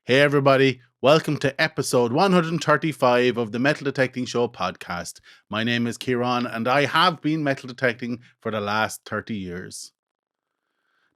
Hey everybody, welcome to episode 135 of the Metal Detecting Show podcast. My name is Ciaran and I have been metal detecting for the last 30 years.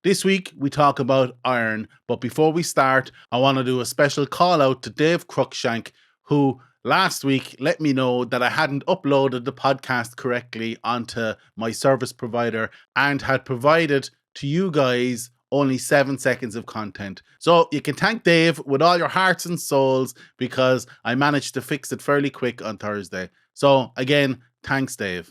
This week we talk about iron, but before we start, I want to do a special call out to Dave Cruikshank, who last week let me know that I hadn't uploaded the podcast correctly onto my service provider and had provided to you guys only 7 seconds of content. So you can thank Dave with all your hearts and souls because I managed to fix it fairly quick on Thursday. So again, thanks Dave.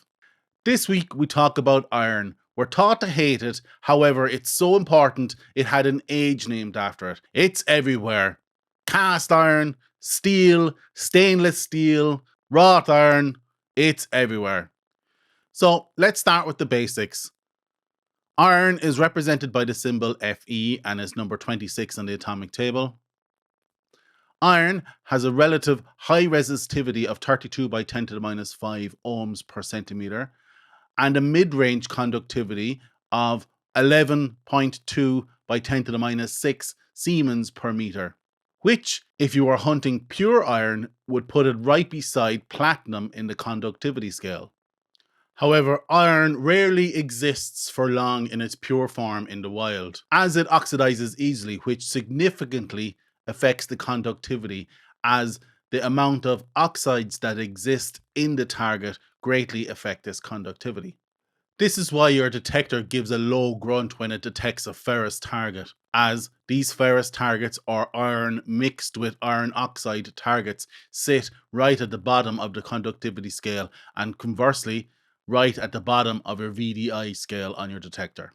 This week we talk about iron. We're taught to hate it, however, it's so important it had an age named after it. It's everywhere. Cast iron, steel, stainless steel, wrought iron, it's everywhere. So let's start with the basics. Iron is represented by the symbol Fe and is number 26 on the atomic table. Iron has a relative high resistivity of 32 by 10 to the minus 5 ohms per centimeter and a mid-range conductivity of 11.2 by 10 to the minus 6 Siemens per meter, which, if you were hunting pure iron, would put it right beside platinum in the conductivity scale. However, iron rarely exists for long in its pure form in the wild, as it oxidizes easily, which significantly affects the conductivity, as the amount of oxides that exist in the target greatly affect this conductivity. This is why your detector gives a low grunt when it detects a ferrous target, as these ferrous targets or iron mixed with iron oxide targets sit right at the bottom of the conductivity scale and conversely, right at the bottom of your VDI scale on your detector.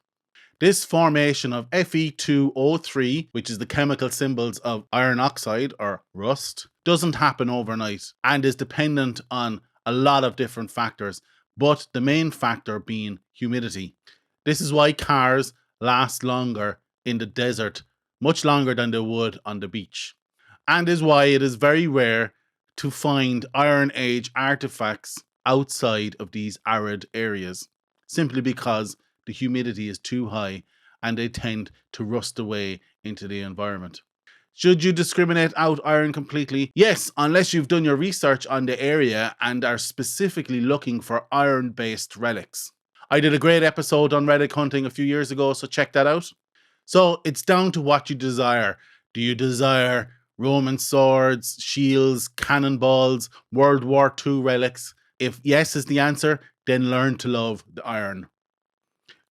This formation of Fe2O3, which is the chemical symbols of iron oxide or rust, doesn't happen overnight and is dependent on a lot of different factors, but the main factor being humidity. This is why cars last longer in the desert, much longer than they would on the beach, and is why it is very rare to find Iron Age artifacts outside of these arid areas, simply because the humidity is too high and they tend to rust away into the environment. Should you discriminate out iron completely? Yes, unless you've done your research on the area and are specifically looking for iron-based relics. I did a great episode on relic hunting a few years ago, so check that out. So it's down to what you desire. Do you desire Roman swords, shields, cannonballs, World War II relics? If yes is the answer, then learn to love the iron.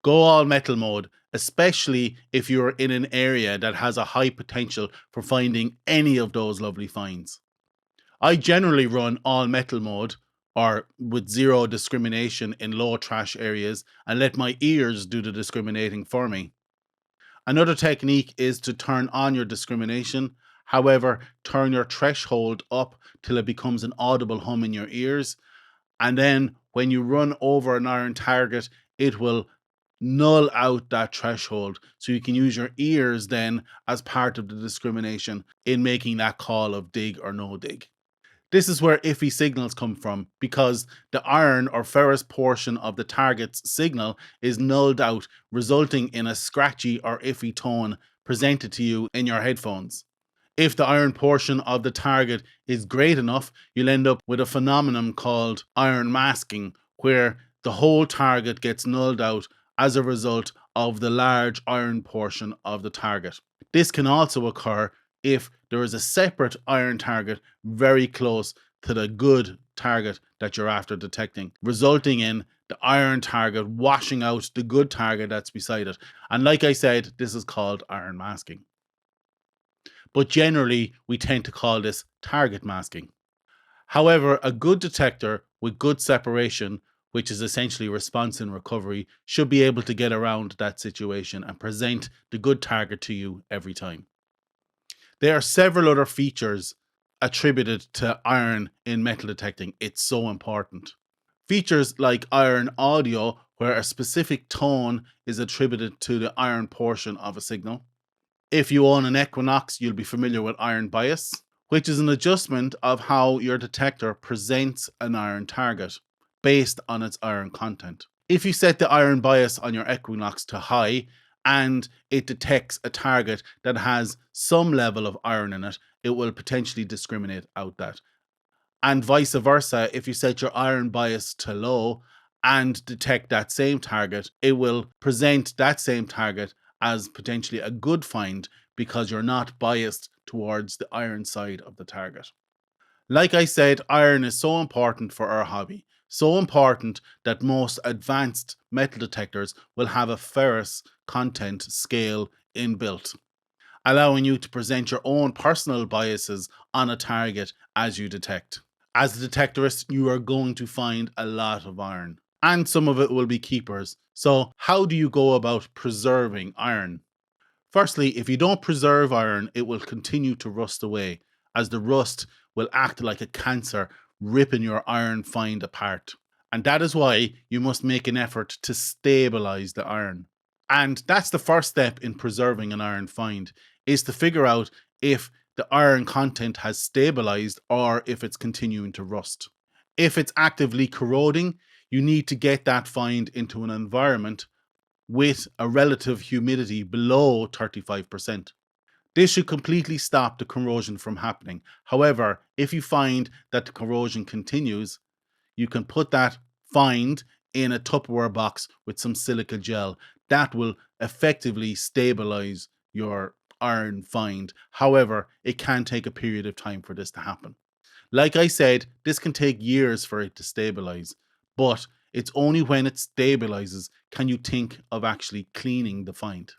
Go all metal mode, especially if you're in an area that has a high potential for finding any of those lovely finds. I generally run all metal mode or with zero discrimination in low trash areas and let my ears do the discriminating for me. Another technique is to turn on your discrimination. However, turn your threshold up till it becomes an audible hum in your ears. And then when you run over an iron target, it will null out that threshold. So you can use your ears then as part of the discrimination in making that call of dig or no dig. This is where iffy signals come from, because the iron or ferrous portion of the target's signal is nulled out, resulting in a scratchy or iffy tone presented to you in your headphones. If the iron portion of the target is great enough, you'll end up with a phenomenon called iron masking, where the whole target gets nulled out as a result of the large iron portion of the target. This can also occur if there is a separate iron target very close to the good target that you're after detecting, resulting in the iron target washing out the good target that's beside it. And like I said, this is called iron masking. But generally, we tend to call this target masking. However, a good detector with good separation, which is essentially response and recovery, should be able to get around that situation and present the good target to you every time. There are several other features attributed to iron in metal detecting. It's so important. Features like iron audio, where a specific tone is attributed to the iron portion of a signal. If you own an Equinox, you'll be familiar with iron bias, which is an adjustment of how your detector presents an iron target based on its iron content. If you set the iron bias on your Equinox to high and it detects a target that has some level of iron in it, it will potentially discriminate out that. And vice versa, if you set your iron bias to low and detect that same target, it will present that same target as potentially a good find because you're not biased towards the iron side of the target. Like I said, iron is so important for our hobby. So important that most advanced metal detectors will have a ferrous content scale inbuilt, allowing you to present your own personal biases on a target as you detect. As a detectorist, you are going to find a lot of iron, and some of it will be keepers. So, how do you go about preserving iron? Firstly, if you don't preserve iron, it will continue to rust away, as the rust will act like a cancer, ripping your iron find apart. And that is why you must make an effort to stabilize the iron. And that's the first step in preserving an iron find, is to figure out if the iron content has stabilized or if it's continuing to rust. If it's actively corroding, you need to get that find into an environment with a relative humidity below 35%. This should completely stop the corrosion from happening. However, if you find that the corrosion continues, you can put that find in a Tupperware box with some silica gel. That will effectively stabilize your iron find. However, it can take a period of time for this to happen. Like I said, this can take years for it to stabilize, but it's only when it stabilizes can you think of actually cleaning the find.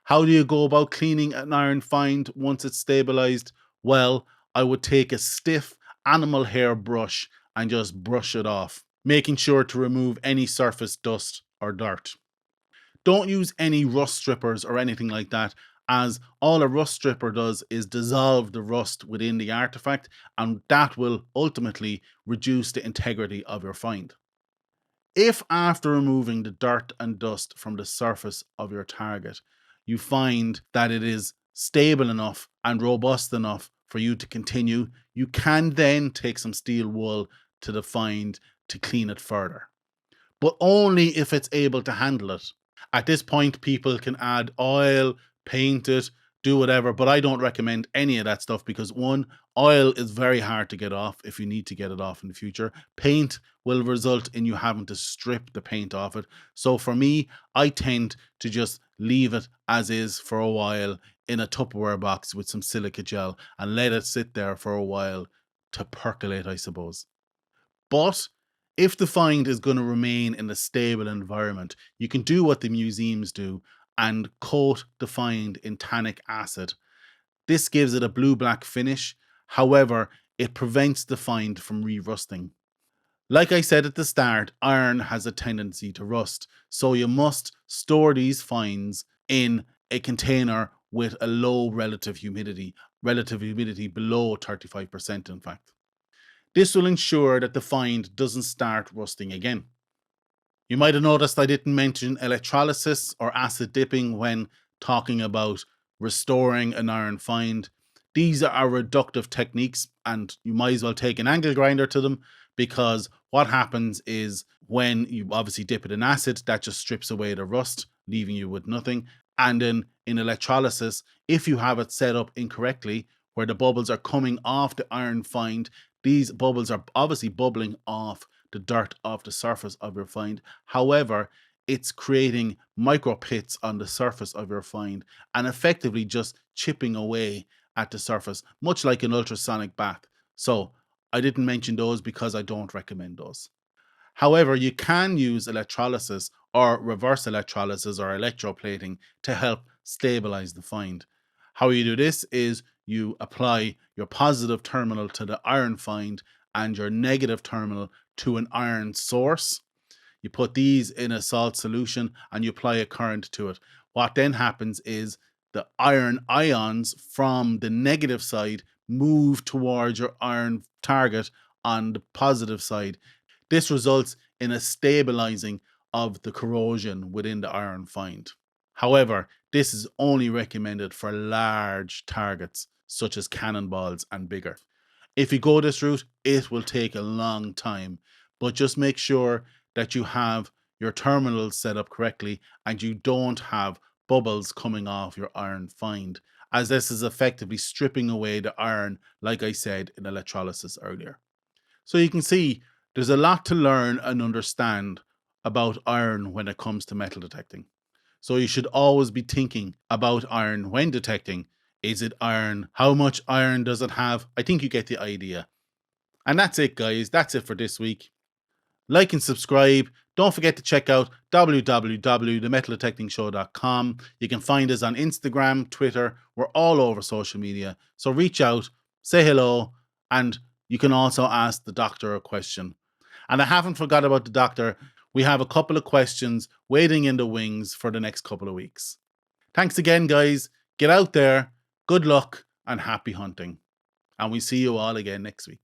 How do you go about cleaning an iron find once it's stabilized? Well, I would take a stiff animal hair brush and just brush it off, making sure to remove any surface dust or dirt. Don't use any rust strippers or anything like that, as all a rust stripper does is dissolve the rust within the artifact, and that will ultimately reduce the integrity of your find. If after removing the dirt and dust from the surface of your target, you find that it is stable enough and robust enough for you to continue, you can then take some steel wool to the find to clean it further, but only if it's able to handle it. At this point, people can add oil, paint it, do whatever, but I don't recommend any of that stuff because one, oil is very hard to get off if you need to get it off in the future. Paint will result in you having to strip the paint off it. So for me, I tend to just leave it as is for a while in a Tupperware box with some silica gel and let it sit there for a while to percolate, I suppose. But if the find is going to remain in a stable environment, you can do what the museums do and coat the find in tannic acid. This gives it a blue-black finish. However, it prevents the find from re-rusting. Like I said at the start, iron has a tendency to rust, so you must store these finds in a container with a low relative humidity below 35%, in fact. This will ensure that the find doesn't start rusting again. You might have noticed I didn't mention electrolysis or acid dipping when talking about restoring an iron find. These are reductive techniques, and you might as well take an angle grinder to them, because what happens is when you obviously dip it in acid, that just strips away the rust, leaving you with nothing. And then in electrolysis, if you have it set up incorrectly, where the bubbles are coming off the iron find, these bubbles are obviously bubbling off the dirt off the surface of your find. However, it's creating micro pits on the surface of your find and effectively just chipping away at the surface, much like an ultrasonic bath. So I didn't mention those because I don't recommend those. However, you can use electrolysis or reverse electrolysis or electroplating to help stabilize the find. How you do this is you apply your positive terminal to the iron find and your negative terminal to an iron source. You put these in a salt solution and you apply a current to it. What then happens is the iron ions from the negative side move towards your iron target on the positive side. This results in a stabilizing of the corrosion within the iron find. However, this is only recommended for large targets such as cannonballs and bigger. If you go this route, it will take a long time, but just make sure that you have your terminals set up correctly and you don't have bubbles coming off your iron find, as this is effectively stripping away the iron, like I said in electrolysis earlier. So you can see there's a lot to learn and understand about iron when it comes to metal detecting. So you should always be thinking about iron when detecting. Is it iron? How much iron does it have? I think you get the idea. And that's it, guys. That's it for this week. Like and subscribe. Don't forget to check out www.themetaldetectingshow.com. You can find us on Instagram, Twitter. We're all over social media. So reach out, say hello, and you can also ask the doctor a question. And I haven't forgot about the doctor. We have a couple of questions waiting in the wings for the next couple of weeks. Thanks again, guys. Get out there. Good luck and happy hunting. And we see you all again next week.